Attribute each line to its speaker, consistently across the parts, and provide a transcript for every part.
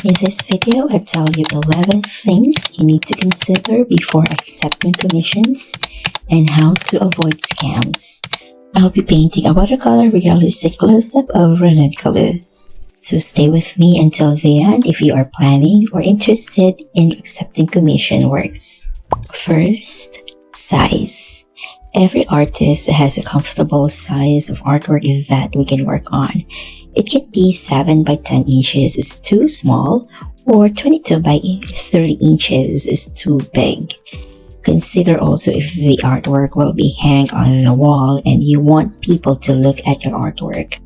Speaker 1: In this video, I tell you 11 things you need to consider before accepting commissions and how to avoid scams. I'll be painting a watercolor realistic close-up of ranunculus. So stay with me until the end if you are planning or interested in accepting commission works. First, size. Every artist has a comfortable size of artwork that we can work on. It can be 7 by 10 inches is too small, or 22 by 30 inches is too big. Consider also if the artwork will be hung on the wall and you want people to look at your artwork.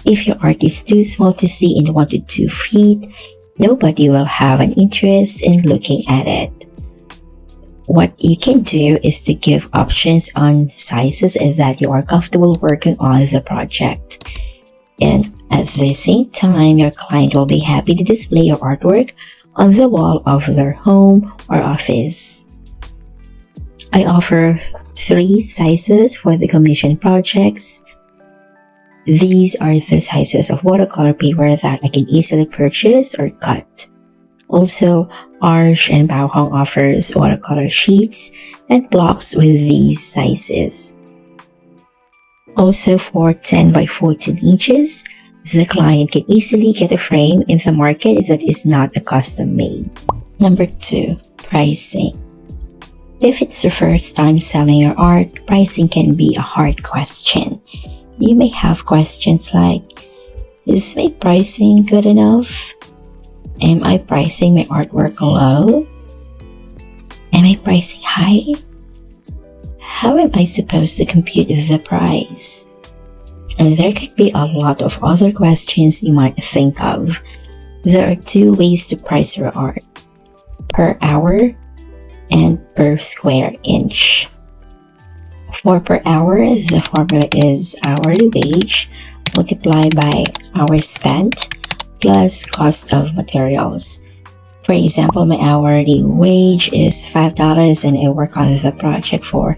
Speaker 1: If your art is too small to see in 1 to 2 feet, nobody will have an interest in looking at it. What you can do is to give options on sizes that you are comfortable working on the project. And at the same time, your client will be happy to display your artwork on the wall of their home or office. I offer 3 sizes for the commission projects. These are the sizes of watercolor paper that I can easily purchase or cut. Also, Arch and Bauhong offers watercolor sheets and blocks with these sizes. Also, for 10 by 14 inches, the client can easily get a frame in the market that is not a custom made. Number 2, pricing. If it's your first time selling your art, pricing can be a hard question. You may have questions like, is my pricing good enough? Am I pricing my artwork low? Am I pricing high? How am I supposed to compute the price? And there can be a lot of other questions you might think of. There are 2 ways to price your art: per hour and per square inch. For per hour, the formula is hourly wage multiplied by hours spent plus cost of materials. For example, my hourly wage is $5 and I work on the project for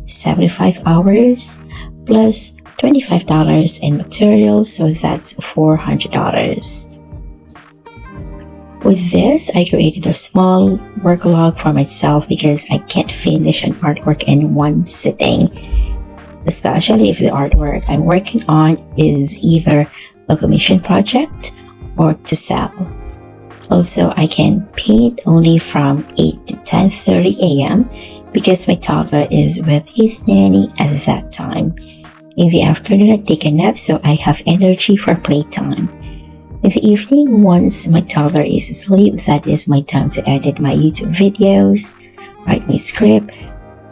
Speaker 1: 75 hours plus $25 in materials, so that's $400. With this, I created a small work log for myself because I can't finish an artwork in one sitting, especially if the artwork I'm working on is either a commission project or to sell. Also, I can paint only from 8 to 10:30 a.m. because my toddler is with his nanny at that time. In the afternoon, I take a nap so I have energy for playtime. In the evening, once my toddler is asleep, that is my time to edit my YouTube videos, write my script,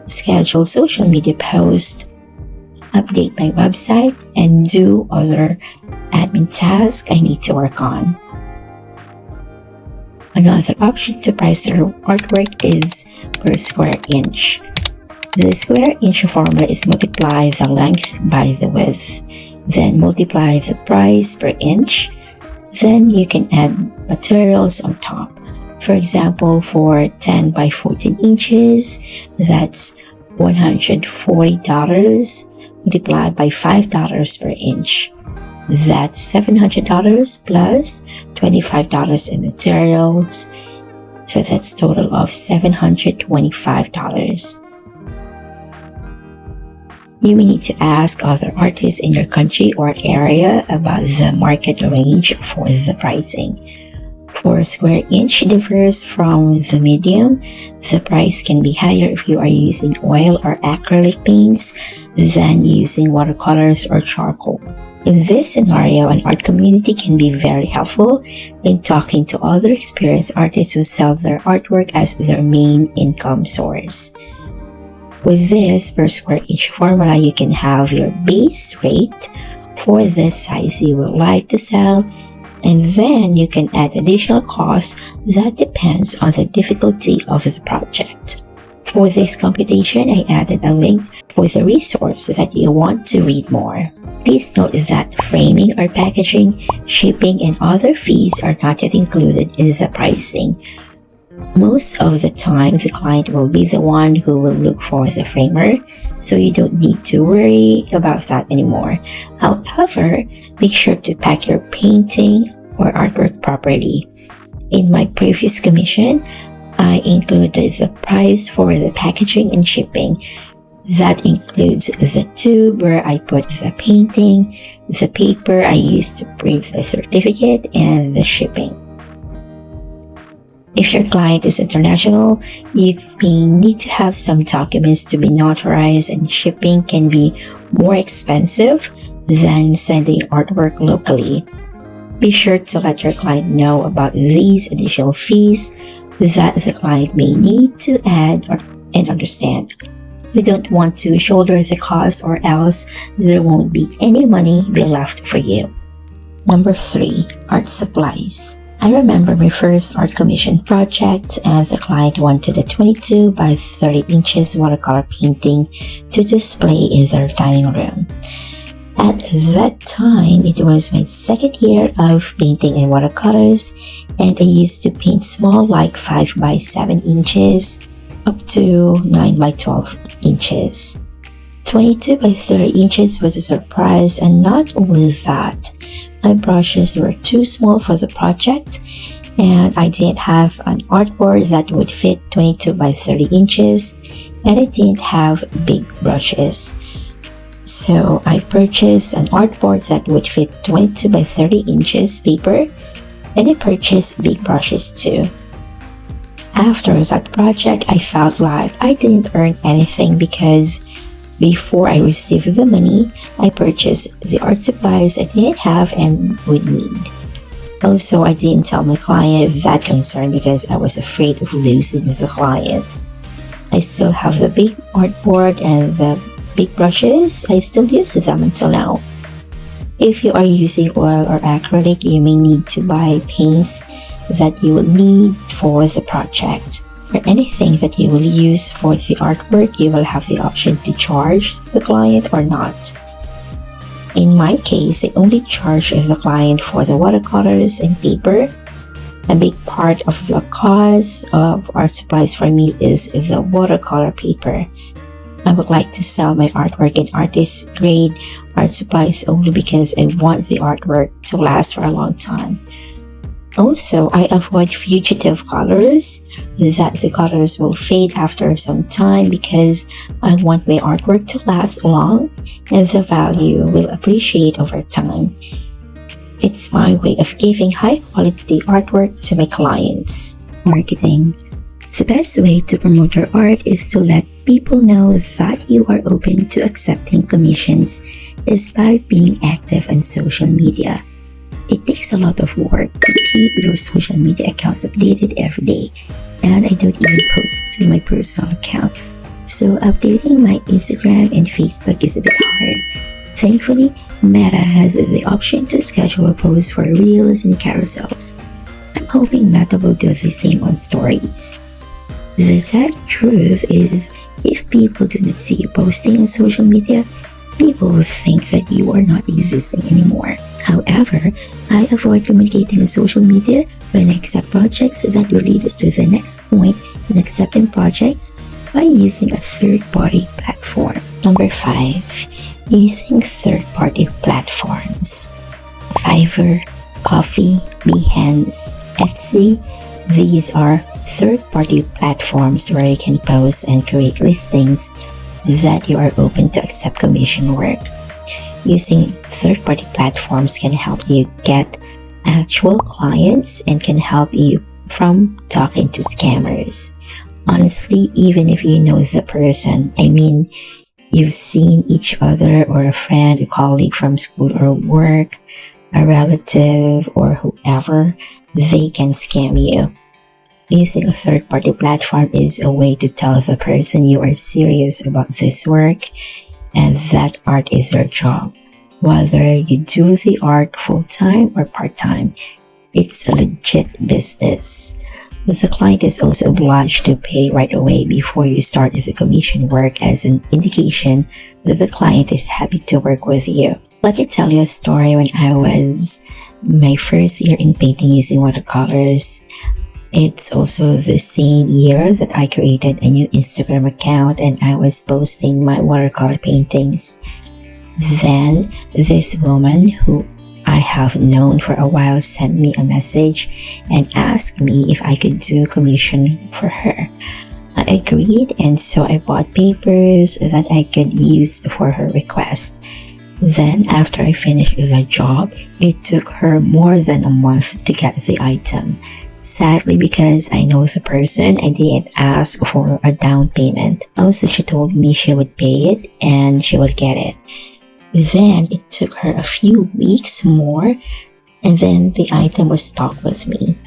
Speaker 1: schedule social media posts, update my website, and do other admin tasks I need to work on. Another option to price your artwork is per square inch. The square inch formula is multiply the length by the width, then multiply the price per inch. Then you can add materials on top. For example, for 10 by 14 inches, that's $140 multiplied by $5 per inch. That's $700 plus $25 in materials. So that's total of $725. You may need to ask other artists in your country or area about the market range for the pricing. For a square inch differs from the medium. The price can be higher if you are using oil or acrylic paints than using watercolors or charcoal. In this scenario, an art community can be very helpful in talking to other experienced artists who sell their artwork as their main income source. With this per square inch formula, you can have your base rate for the size you would like to sell, and then you can add additional costs that depends on the difficulty of the project. For this computation, I added a link for the resource that you want to read more. Please note that framing or packaging, shipping, and other fees are not yet included in the pricing. Most of the time, the client will be the one who will look for the framer, so you don't need to worry about that anymore. However, make sure to pack your painting or artwork properly. In my previous commission, I included the price for the packaging and shipping. That includes the tube where I put the painting, the paper I used to print the certificate, and the shipping. If your client is international, you may need to have some documents to be notarized, and shipping can be more expensive than sending artwork locally. Be sure to let your client know about these additional fees that the client may need to add and understand. You don't want to shoulder the cost, or else there won't be any money be left for you. Number 3, art supplies. I remember my first art commission project, and the client wanted a 22 by 30 inches watercolor painting to display in their dining room. At that time, it was my second year of painting in watercolors, and I used to paint small like 5 by 7 inches up to 9 by 12 inches. 22 by 30 inches was a surprise, and not only that, my brushes were too small for the project, and I didn't have an artboard that would fit 22 by 30 inches, and I didn't have big brushes. So I purchased an artboard that would fit 22 by 30 inches paper, and I purchased big brushes too. After that project, I felt like I didn't earn anything because before I received the money, I purchased the art supplies I didn't have and would need. Also, I didn't tell my client that concern because I was afraid of losing the client. I still have the big artboard and the big brushes. I still use them until now. If you are using oil or acrylic, you may need to buy paints that you will need for the project. For anything that you will use for the artwork, you will have the option to charge the client or not. In my case, I only charge the client for the watercolors and paper. A big part of the cost of art supplies for me is the watercolor paper. I would like to sell my artwork in artist grade art supplies only because I want the artwork to last for a long time. Also, I avoid fugitive colors, that the colors will fade after some time because I want my artwork to last long and the value will appreciate over time. It's my way of giving high quality artwork to my clients. Marketing. The best way to promote your art is to let people know that you are open to accepting commissions is by being active on social media. It takes a lot of work to keep your social media accounts updated every day, and I don't even post to my personal account, so updating my Instagram and Facebook is a bit hard. Thankfully, Meta has the option to schedule posts for reels and carousels. I'm hoping Meta will do the same on stories. The sad truth is, if people do not see you posting on social media, people will think that you are not existing anymore. However, I avoid communicating on social media when I accept projects that will lead us to the next point in accepting projects by using a third-party platform. Number 5, using third-party platforms. Fiverr, Coffee, Behance, Etsy. These are third-party platforms where you can post and create listings that you are open to accept commission work. Using third-party platforms can help you get actual clients and can help you from talking to scammers. Honestly, even if you know the person, I mean, you've seen each other or a friend, a colleague from school or work, a relative or whoever, they can scam you. Using a third-party platform is a way to tell the person you are serious about this work and that art is your job. Whether you do the art full-time or part-time, it's a legit business. The client is also obliged to pay right away before you start the commission work as an indication that the client is happy to work with you. Let me tell you a story. When I was my first year in painting using watercolors, it's also the same year that I created a new Instagram account and I was posting my watercolor paintings. Then, this woman who I have known for a while sent me a message and asked me if I could do a commission for her. I agreed, and so I bought papers that I could use for her request. Then, after I finished the job, it took her more than a month to get the item. Sadly, because I know the person, I didn't ask for a down payment. Also, she told me she would pay it and she would get it. Then, it took her a few weeks more, and then the item was stuck with me.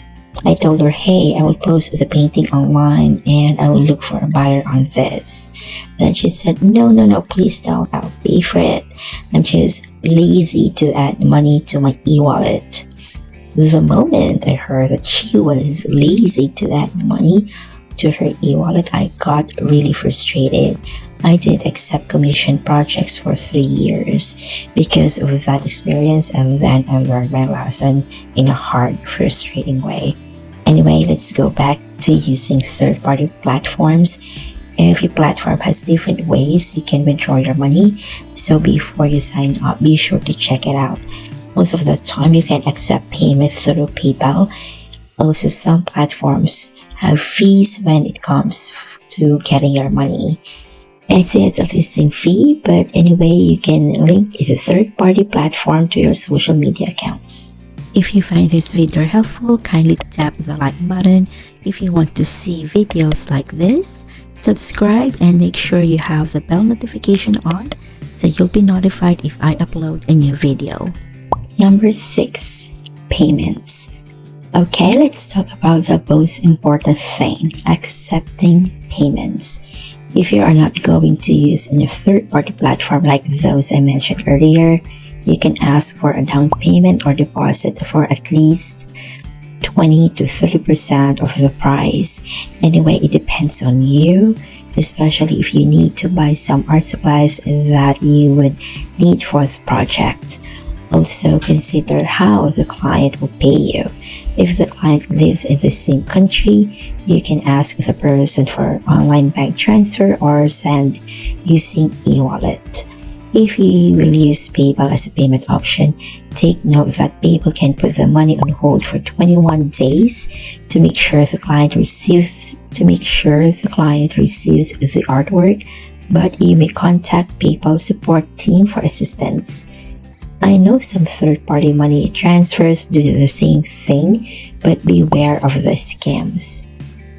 Speaker 1: I told her, hey, I will post the painting online and I will look for a buyer on this. Then she said, no, please don't. I'll pay for it. I'm just lazy to add money to my e-wallet. The moment I heard that she was lazy to add money to her e-wallet, I got really frustrated. I did accept commission projects for 3 years. Because of that experience, and then I learned my lesson in a hard, frustrating way. Anyway, let's go back to using third-party platforms. Every platform has different ways you can withdraw your money, so before you sign up, be sure to check it out. Most of the time, you can accept payment through PayPal. Also, some platforms have fees when it comes to getting your money. I say it's a listing fee, but anyway, you can link the third-party platform to your social media accounts. If you find this video helpful, kindly tap the like button. If you want to see videos like this, subscribe and make sure you have the bell notification on so you'll be notified if I upload a new video. Number 6, payments. Okay, let's talk about the most important thing, accepting payments. If you are not going to use a third-party platform like those I mentioned earlier, you can ask for a down payment or deposit for at least 20 to 30% of the price. Anyway, it depends on you, especially if you need to buy some art supplies that you would need for the project. Also, consider how the client will pay you. If the client lives in the same country, you can ask the person for online bank transfer or send using e-wallet. If you will use PayPal as a payment option, take note that PayPal can put the money on hold for 21 days to make sure the client receives the artwork, but you may contact PayPal support team for assistance. I know some third-party money transfers do the same thing, but beware of the scams.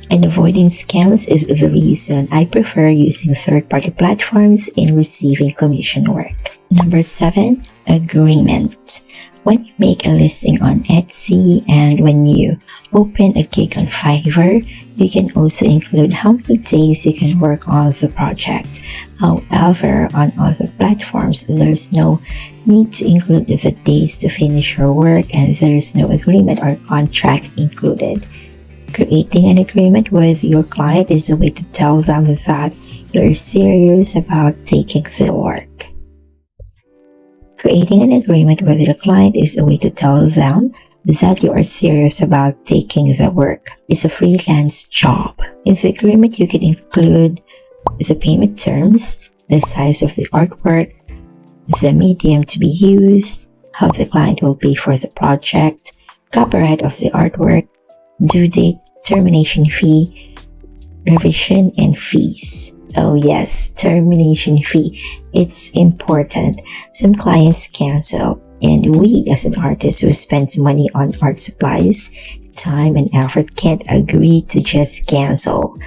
Speaker 1: And avoiding scams is the reason I prefer using third-party platforms in receiving commission work. Number 7, agreement. When you make a listing on Etsy and when you open a gig on Fiverr, you can also include how many days you can work on the project. However, on other platforms, there's no need to include the days to finish your work and there's no agreement or contract included. Creating an agreement with your client is a way to tell them that you're serious about taking the work. Creating an agreement with your client is a way to tell them that you are serious about taking the work. It's a freelance job. In the agreement, you can include the payment terms, the size of the artwork, the medium to be used, how the client will pay for the project, copyright of the artwork, due date, termination fee, revision, and fees. Oh yes, termination fee. It's important. Some clients cancel, and we as an artist who spends money on art supplies, time and effort can't agree to just cancel.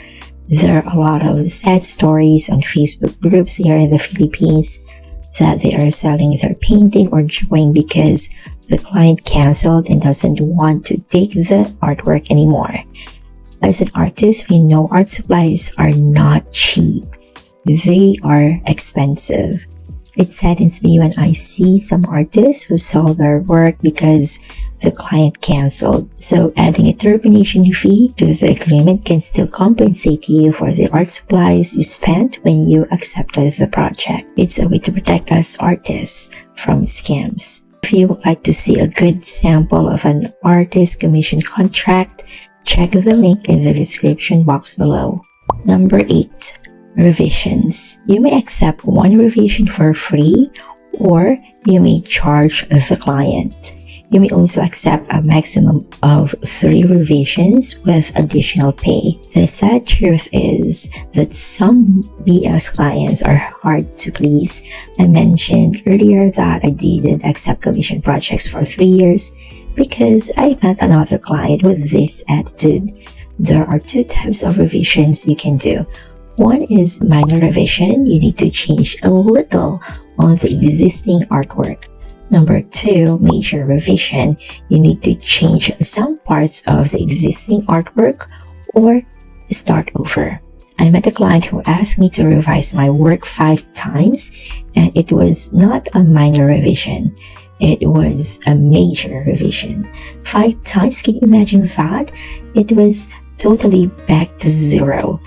Speaker 1: There are a lot of sad stories on Facebook groups here in the Philippines that they are selling their painting or drawing because the client canceled and doesn't want to take the artwork anymore. As an artist, we know art supplies are not cheap. They are expensive. It saddens me when I see some artists who sell their work because the client canceled. So adding a termination fee to the agreement can still compensate you for the art supplies you spent when you accepted the project. It's a way to protect us artists from scams. If you would like to see a good sample of an artist commission contract, check the link in the description box below. Number 8, revisions. You may accept one revision for free or you may charge the client. You may also accept a maximum of 3 revisions with additional pay. The sad truth is that some BS clients are hard to please. I mentioned earlier that I didn't accept commission projects for 3 years because I met another client with this attitude. There are 2 types of revisions you can do. One is minor revision. You need to change a little on the existing artwork. Number 2, major revision. You need to change some parts of the existing artwork or start over. I met a client who asked me to revise my work 5 times, and it was not a minor revision. It was a major revision. 5 times, can you imagine that? It was totally back to 0.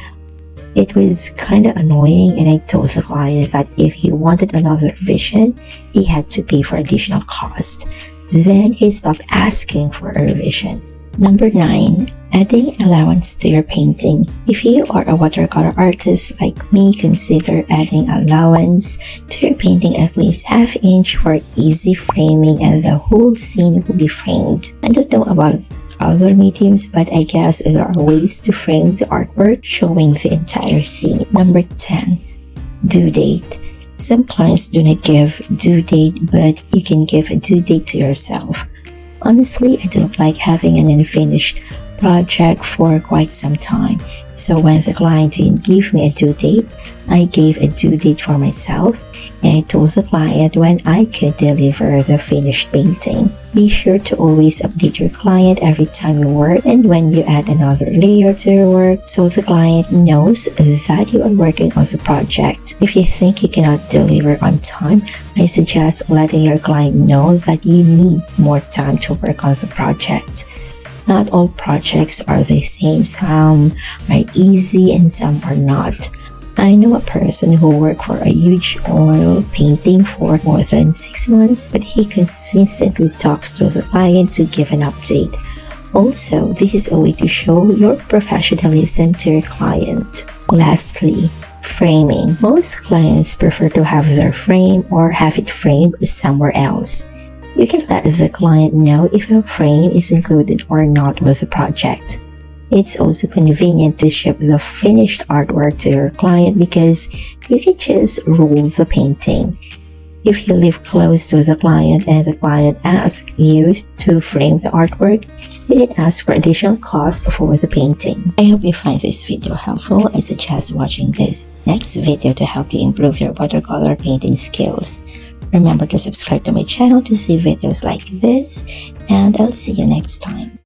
Speaker 1: It was kind of annoying, and I told the client that if he wanted another revision, he had to pay for additional cost. Then he stopped asking for a revision. Number 9, adding allowance to your painting. If you are a watercolor artist like me, consider adding allowance to your painting at least ½ inch for easy framing, and the whole scene will be framed. I don't know about other mediums, but I guess there are ways to frame the artwork showing the entire scene. Number 10, due date. Some clients do not give due date, but you can give a due date to yourself. Honestly, I don't like having an unfinished project for quite some time. So when the client didn't give me a due date, I gave a due date for myself, and I told the client when I could deliver the finished painting. Be sure to always update your client every time you work and when you add another layer to your work, so the client knows that you are working on the project. If you think you cannot deliver on time, I suggest letting your client know that you need more time to work on the project. Not all projects are the same. Some are easy and some are not. I know a person who worked for a huge oil painting for more than 6 months, but he consistently talks to the client to give an update. Also, this is a way to show your professionalism to your client. Lastly, framing. Most clients prefer to have their frame or have it framed somewhere else. You can let the client know if a frame is included or not with the project. It's also convenient to ship the finished artwork to your client because you can just roll the painting. If you live close to the client and the client asks you to frame the artwork, you can ask for additional cost for the painting. I hope you find this video helpful. I suggest watching this next video to help you improve your watercolor painting skills. Remember to subscribe to my channel to see videos like this, and I'll see you next time.